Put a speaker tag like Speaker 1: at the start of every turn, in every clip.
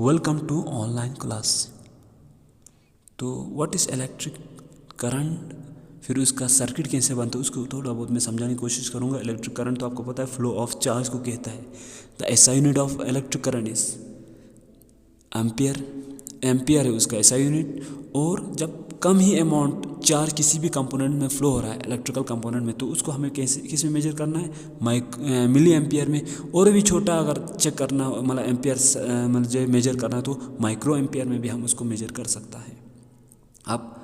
Speaker 1: Welcome to online class. तो what is electric current, फिर उसका सर्किट कैसे बनता है उसको थोड़ा बहुत मैं समझाने की कोशिश करूँगा। इलेक्ट्रिक करंट तो आपको पता है फ्लो ऑफ चार्ज को कहता है। The SI unit of electric current is ampere. Ampere है उसका एसआई यूनिट। और जब कम ही अमाउंट चार्ज किसी भी कंपोनेंट में फ्लो हो रहा है इलेक्ट्रिकल कंपोनेंट में, तो उसको हमें कैसे किस में मेजर करना है, मिली एम्पियर में। और भी छोटा अगर चेक करना मतलब एम्पियर मतलब जो मेजर करना है तो माइक्रो एम्पियर में भी हम उसको मेजर कर सकता है। अब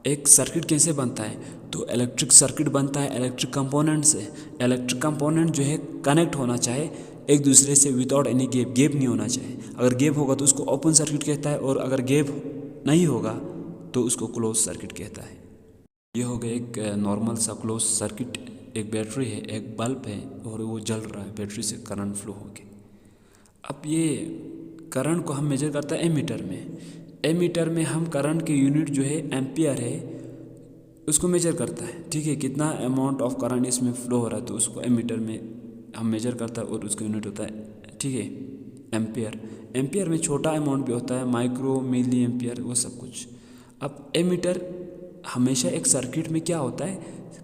Speaker 1: एक सर्किट कैसे बनता है, तो इलेक्ट्रिक सर्किट बनता है इलेक्ट्रिक कंपोनेंट से। इलेक्ट्रिक कंपोनेंट जो है कनेक्ट होना चाहिए एक दूसरे से विदाउट एनी गैप। गैप नहीं होना चाहिए। अगर गैप होगा तो उसको ओपन सर्किट कहता है, और अगर गैप नहीं होगा तो उसको क्लोज सर्किट कहता है। ये हो गया एक नॉर्मल सा क्लोज सर्किट। एक बैटरी है, एक बल्ब है, और वो जल रहा है, बैटरी से करंट फ्लो हो के। अब ये करंट को हम मेजर करते हैं एमीटर में। एमीटर में हम करंट की यूनिट जो है एम्पियर है उसको मेजर करता है। ठीक है, कितना अमाउंट ऑफ करंट इसमें फ्लो हो रहा है तो उसको एमीटर में हम मेजर करता है, और उसका यूनिट होता है, ठीक है, एम्पियर। एम्पियर में छोटा अमाउंट भी होता है, माइक्रो, मिली एम्पियर, वो सब कुछ। अब एमीटर हमेशा एक सर्किट में क्या होता है,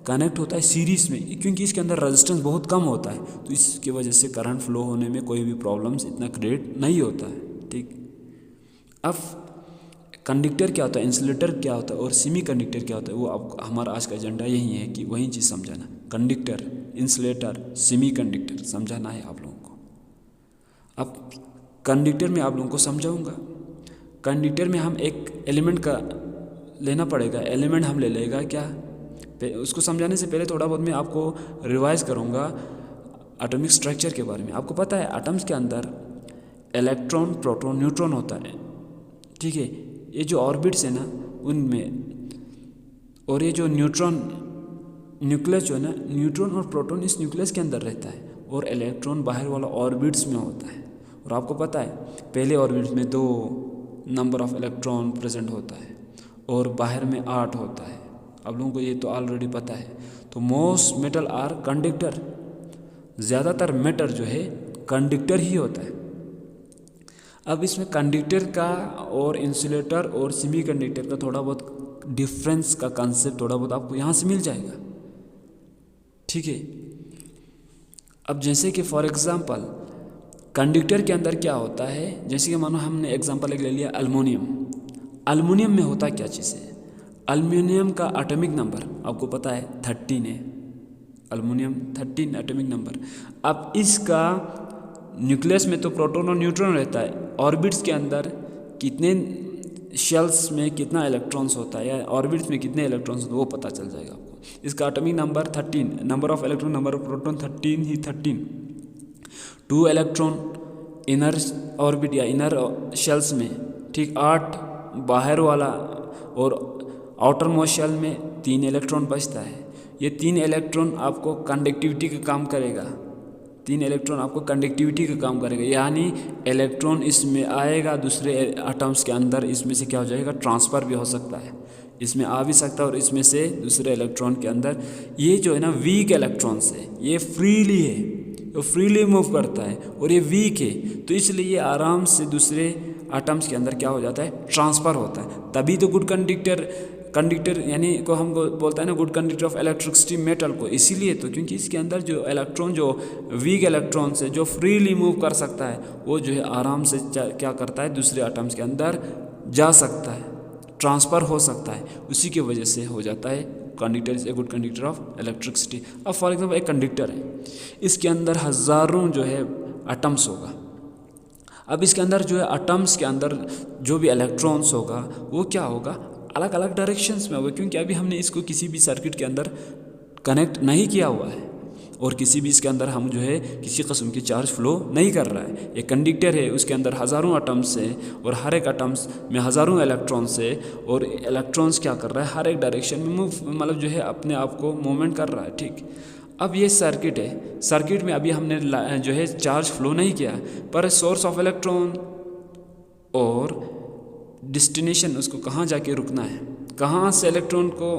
Speaker 1: कनेक्ट होता है सीरीज में, क्योंकि इसके अंदर रेजिस्टेंस बहुत कम होता है, तो इसकी वजह से करंट फ्लो होने में कोई भी प्रॉब्लम्स इतना क्रिएट नहीं होता है। ठीक। अब कंडक्टर क्या होता है, इंसुलेटर क्या होता है, और सेमी कंडक्टर क्या होता है, वो आप हमारा आज का एजेंडा यही है कि वही चीज़ समझाना। कंडक्टर, इंसुलेटर, सेमी कंडक्टर समझाना है आप लोगों को। अब कंडक्टर में आप लोगों को समझाऊंगा। कंडक्टर में हम एक एलिमेंट का लेना पड़ेगा। एलिमेंट हम ले लेगा क्या, उसको समझाने से पहले थोड़ा बहुत मैं आपको रिवाइज करूँगा एटॉमिक स्ट्रक्चर के बारे में। आपको पता है एटम्स के अंदर इलेक्ट्रॉन, प्रोटॉन, न्यूट्रॉन होता है। ठीक है, ये जो ऑर्बिट्स है ना उनमें, और ये जो न्यूट्रॉन न्यूक्लियस जो है ना, न्यूट्रॉन और प्रोटॉन इस न्यूक्लियस के अंदर रहता है, और इलेक्ट्रॉन बाहर वाला ऑर्बिट्स में होता है। और आपको पता है पहले ऑर्बिट्स में 2 नंबर ऑफ इलेक्ट्रॉन प्रेजेंट होता है, और बाहर में 8 होता है। आप लोगों को ये तो ऑलरेडी पता है। तो मोस्ट मेटल आर कंडक्टर, ज़्यादातर मैटर जो है कंडक्टर ही होता है। अब इसमें कंडक्टर का और इंसुलेटर और सेमी कंडक्टर का थोड़ा बहुत डिफरेंस का कंसेप्ट थोड़ा बहुत आपको यहाँ से मिल जाएगा। ठीक है। अब जैसे कि फॉर एग्जांपल कंडक्टर के अंदर क्या होता है, जैसे कि मानो हमने एग्जांपल एक ले लिया अल्युमिनियम। अल्युमिनियम में होता क्या चीज़ है, अल्युमिनियम का एटॉमिक नंबर आपको पता है 13 है। Aluminium 13 atomic number. अब इसका न्यूक्लियस में तो प्रोटॉन और न्यूट्रॉन रहता है, ऑर्बिट्स के अंदर कितने शेल्स में कितना इलेक्ट्रॉन्स होता है, या ऑर्बिट्स में कितने इलेक्ट्रॉन्स होते हैं वो पता चल जाएगा आपको। इसका atomic number 13, number of electron, number of proton 13 he 13। 2 electron inner orbit या इनर शेल्स में, ठीक, 8 बाहर वाला, और आउटर मोस्ट शेल में 3 इलेक्ट्रॉन बचता है। ये 3 इलेक्ट्रॉन आपको कंडक्टिविटी का काम करेगा। 3 इलेक्ट्रॉन आपको कंडक्टिविटी का काम करेगा, यानी इलेक्ट्रॉन इसमें आएगा दूसरे एटम्स के अंदर, इसमें से क्या हो जाएगा, ट्रांसफ़र भी हो सकता है, इसमें आ भी सकता है, और इसमें से दूसरे इलेक्ट्रॉन के अंदर। ये जो है ना वीक इलेक्ट्रॉन्स है, ये फ्रीली है, तो फ्रीली मूव करता है, और ये वीक है, तो इसलिए ये आराम से दूसरे एटम्स के अंदर क्या हो जाता है, ट्रांसफ़र होता है। तभी तो गुड कंडक्टर यानी को हम बोलता है ना good conductor of electricity metal को, इसीलिए तो, क्योंकि इसके अंदर जो इलेक्ट्रॉन, जो वीक इलेक्ट्रॉन से जो फ्रीली मूव कर सकता है, वो जो है आराम से क्या करता है, दूसरे एटम्स के अंदर जा सकता है, ट्रांसफ़र हो सकता है। उसी की वजह से हो जाता है conductor is a good conductor of electricity. अब फॉर एग्जाम्पल एक कंडक्टर है, इसके अंदर हज़ारों जो है एटम्स होगा। अब इसके अंदर जो है एटम्स के अंदर जो भी इलेक्ट्रॉन्स होगा वो क्या होगा, अलग अलग डायरेक्शंस में होगा, क्योंकि अभी हमने इसको किसी भी सर्किट के अंदर कनेक्ट नहीं किया हुआ है, और किसी भी इसके अंदर हम जो है किसी किस्म की चार्ज फ्लो नहीं कर रहा है। एक कंडक्टर है, उसके अंदर हज़ारों एटम्स है, और हर एक एटम्स में हज़ारों इलेक्ट्रॉन्स है, और इलेक्ट्रॉन्स क्या कर रहा है, हर एक डायरेक्शन में मूव, मतलब जो है अपने आप को मूवमेंट कर रहा है। ठीक। अब ये सर्किट है, सर्किट में अभी हमने जो है चार्ज फ्लो नहीं किया, पर सोर्स ऑफ इलेक्ट्रॉन और डेस्टिनेशन, उसको कहाँ जाके रुकना है, कहाँ से इलेक्ट्रॉन को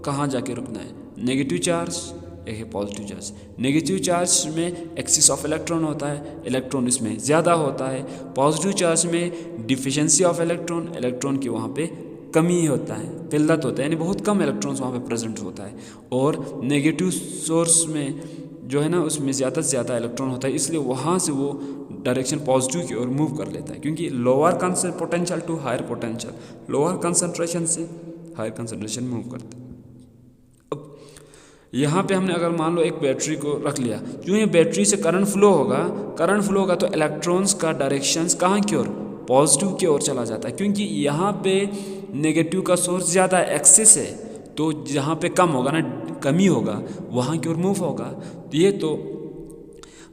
Speaker 1: कहाँ जाके रुकना है, नेगेटिव चार्ज एक है पॉजिटिव चार्ज। नेगेटिव चार्ज में एक्सिस ऑफ इलेक्ट्रॉन होता है, इलेक्ट्रॉन इसमें ज़्यादा होता है। पॉजिटिव चार्ज में डिफिशिएंसी ऑफ इलेक्ट्रॉन, इलेक्ट्रॉन की वहाँ पे कमी होता है, किल्लत होता है, यानी बहुत कम इलेक्ट्रॉन्स वहाँ पे प्रेजेंट होता है। और नेगेटिव सोर्स में जो है ना उसमें ज़्यादा से ज़्यादा इलेक्ट्रॉन होता है, इसलिए वहाँ से वो डायरेक्शन पॉजिटिव की ओर मूव कर लेता है, क्योंकि lower potential to higher potential, lower concentration से हायर कंसंट्रेशन मूव करता है। अब यहाँ पे हमने अगर मान लो एक बैटरी को रख लिया, जो ये बैटरी से करंट फ्लो होगा तो इलेक्ट्रॉन्स का डायरेक्शंस कहाँ की ओर, पॉजिटिव की ओर चला जाता है, क्योंकि यहाँ पे नेगेटिव का सोर्स ज़्यादा एक्सेस है, तो जहाँ पे कम होगा ना, कमी होगा, वहाँ की ओर मूव होगा। तो ये तो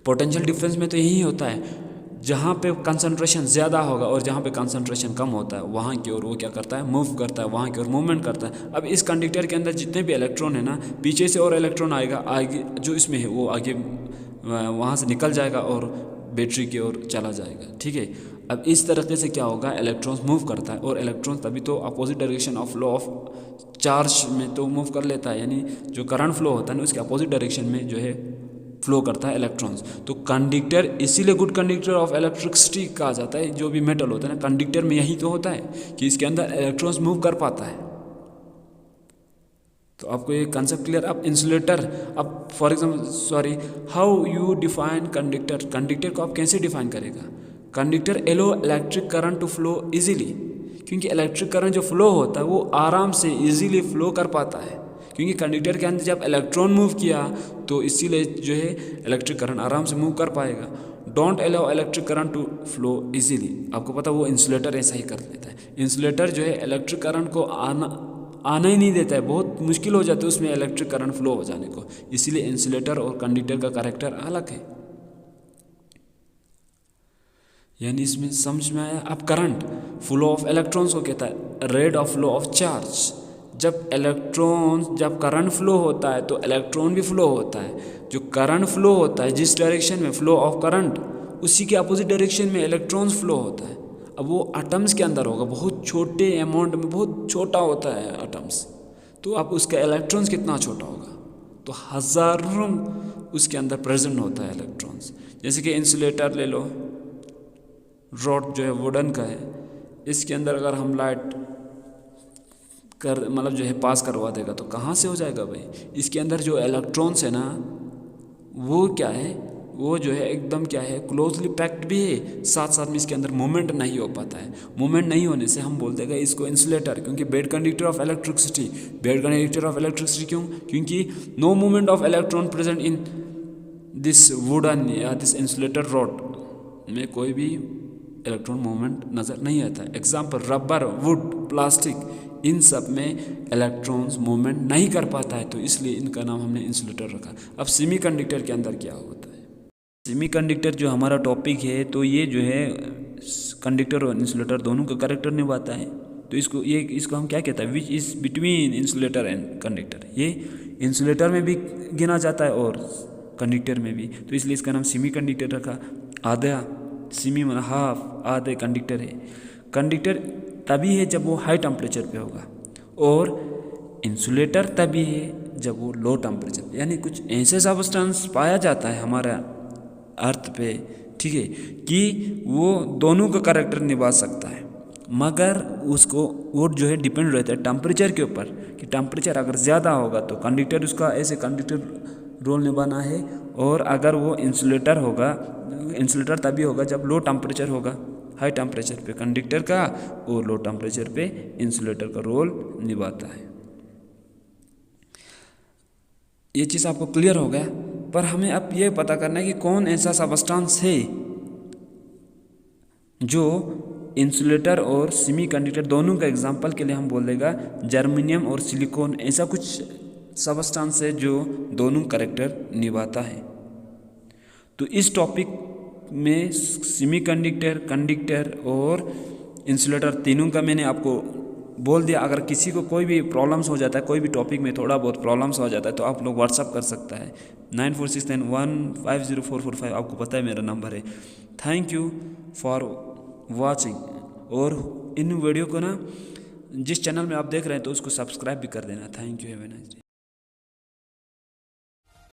Speaker 1: पोटेंशियल डिफरेंस में तो यही होता है, जहाँ पे कंसंट्रेशन ज़्यादा होगा और जहाँ पे कंसंट्रेशन कम होता है वहाँ की ओर वो क्या करता है, मूव करता है, वहाँ की ओर मूवमेंट करता है। अब इस कंडक्टर के अंदर जितने भी इलेक्ट्रॉन है ना, पीछे से और इलेक्ट्रॉन आएगा, आगे जो इसमें है वो आगे वहाँ से निकल जाएगा और बैटरी की ओर चला जाएगा, ठीक है। अब इस तरीके से क्या होगा, इलेक्ट्रॉन्स मूव करता है, और इलेक्ट्रॉन्स तभी तो opposite direction of law of charge में तो मूव कर लेता है, यानी जो करंट फ्लो होता है ना उसके अपोजिट डायरेक्शन में जो है फ्लो करता है इलेक्ट्रॉन्स। तो कंडक्टर इसीलिए गुड कंडक्टर ऑफ इलेक्ट्रिसिटी कहा जाता है। जो भी मेटल होता है ना, कंडक्टर में यही तो होता है कि इसके अंदर इलेक्ट्रॉन्स मूव कर पाता है। तो आपको ये कंसेप्ट क्लियर। अब इंसुलेटर, अब for example how you define conductor, conductor को आप कैसे डिफाइन करेगा। Conductor allow electric current to flow easily, क्योंकि इलेक्ट्रिक करंट जो फ्लो होता है वो आराम से इजीली फ्लो कर पाता है, क्योंकि कंडक्टर के अंदर जब इलेक्ट्रॉन मूव किया तो इसीलिए जो है इलेक्ट्रिक करंट आराम से मूव कर पाएगा। Don't allow electric current to flow easily, आपको पता वो इंसुलेटर ऐसा ही कर देता है। इंसुलेटर जो है इलेक्ट्रिक करंट को आना ही नहीं देता है, बहुत मुश्किल हो जाता है उसमें इलेक्ट्रिक करंट फ्लो हो जाने को, इसीलिए इंसुलेटर और कंडक्टर का कैरेक्टर अलग है। यानी इसमें समझ में आया। अब करंट फ्लो ऑफ इलेक्ट्रॉन्स को कहता है rate of flow of charge. जब करंट फ्लो होता है तो इलेक्ट्रॉन भी फ्लो होता है। जो करंट फ्लो होता है जिस डायरेक्शन में फ्लो ऑफ करंट, उसी के अपोजिट डायरेक्शन में इलेक्ट्रॉन्स फ्लो होता है। अब वो एटम्स के अंदर होगा, बहुत छोटे अमाउंट में, बहुत छोटा होता है एटम्स, तो अब उसका इलेक्ट्रॉन्स कितना छोटा होगा, तो हज़ारों उसके अंदर प्रेजेंट होता है इलेक्ट्रॉन्स। जैसे कि इंसुलेटर ले लो, रॉड जो है वुडन का है, इसके अंदर अगर हम लाइट मतलब जो है पास करवा देगा तो कहाँ से हो जाएगा भाई। इसके अंदर जो इलेक्ट्रॉन्स है ना वो क्या है, वो जो है एकदम क्या है, क्लोजली पैक्ड भी है, साथ साथ में इसके अंदर मूवमेंट नहीं हो पाता है। मूवमेंट नहीं होने से हम बोल देगा इसको इंसुलेटर, क्योंकि bad conductor of electricity. Bad conductor of electricity क्यों, क्योंकि no movement of electron present in this wooden या दिस इंसुलेटर रॉड में कोई भी इलेक्ट्रॉन मूवमेंट नज़र नहीं आता है। एग्जाम्पल रबर, वुड, प्लास्टिक, इन सब में इलेक्ट्रॉन्स मूवमेंट नहीं कर पाता है, तो इसलिए इनका नाम हमने इंसुलेटर रखा। अब सेमीकंडक्टर के अंदर क्या होता है, सेमीकंडक्टर जो हमारा टॉपिक है, तो ये जो है कंडक्टर और इंसुलेटर दोनों का कैरेक्टर निभाता है। तो इसको हम क्या कहते हैं, which is between insulator and conductor. ये इंसुलेटर में भी गिना जाता है और कंडक्टर में भी, तो इसलिए इसका नाम सेमीकंडक्टर रखा। आधा सेमी मतलब हाफ, आधे कंडक्टर है। कंडक्टर तभी है जब वो हाई टेम्परेचर पे होगा, और इंसुलेटर तभी है जब वो लो टेम्परेचर, यानी कुछ ऐसे सब्सटेंस पाया जाता है हमारा अर्थ पे, ठीक है, कि वो दोनों का कैरेक्टर निभा सकता है, मगर उसको वो जो है डिपेंड रहता है टेम्परेचर के ऊपर, कि टेम्परेचर अगर ज़्यादा होगा तो कंडक्टर उसका ऐसे कंडक्टर रोल निभाना है, और अगर वो इंसुलेटर होगा, इंसुलेटर तभी होगा जब लो टेम्परेचर होगा, हाई टेम्परेचर पे कंडक्टर का और लो टेम्परेचर पे इंसुलेटर का रोल निभाता है। ये चीज़ आपको क्लियर हो गया। पर हमें अब ये पता करना है कि कौन ऐसा सब्सटेंस है जो इंसुलेटर और सेमीकंडक्टर दोनों का एग्जांपल के लिए हम बोल देगा जर्मेनियम और सिलिकॉन, ऐसा कुछ सब्सटेंस है जो दोनों कैरेक्टर निभाता है। तो इस टॉपिक में सेमीकंडक्टर, कंडक्टर और इंसुलेटर तीनों का मैंने आपको बोल दिया। अगर किसी को कोई भी प्रॉब्लम्स हो जाता है, कोई भी टॉपिक में थोड़ा बहुत प्रॉब्लम्स हो जाता है, तो आप लोग व्हाट्सअप कर सकता है 9469150445, आपको पता है मेरा नंबर है। Thank you for watching. और इन वीडियो को ना जिस चैनल में आप देख रहे हैं तो उसको सब्सक्राइब भी कर देना। Thank you, have a nice day.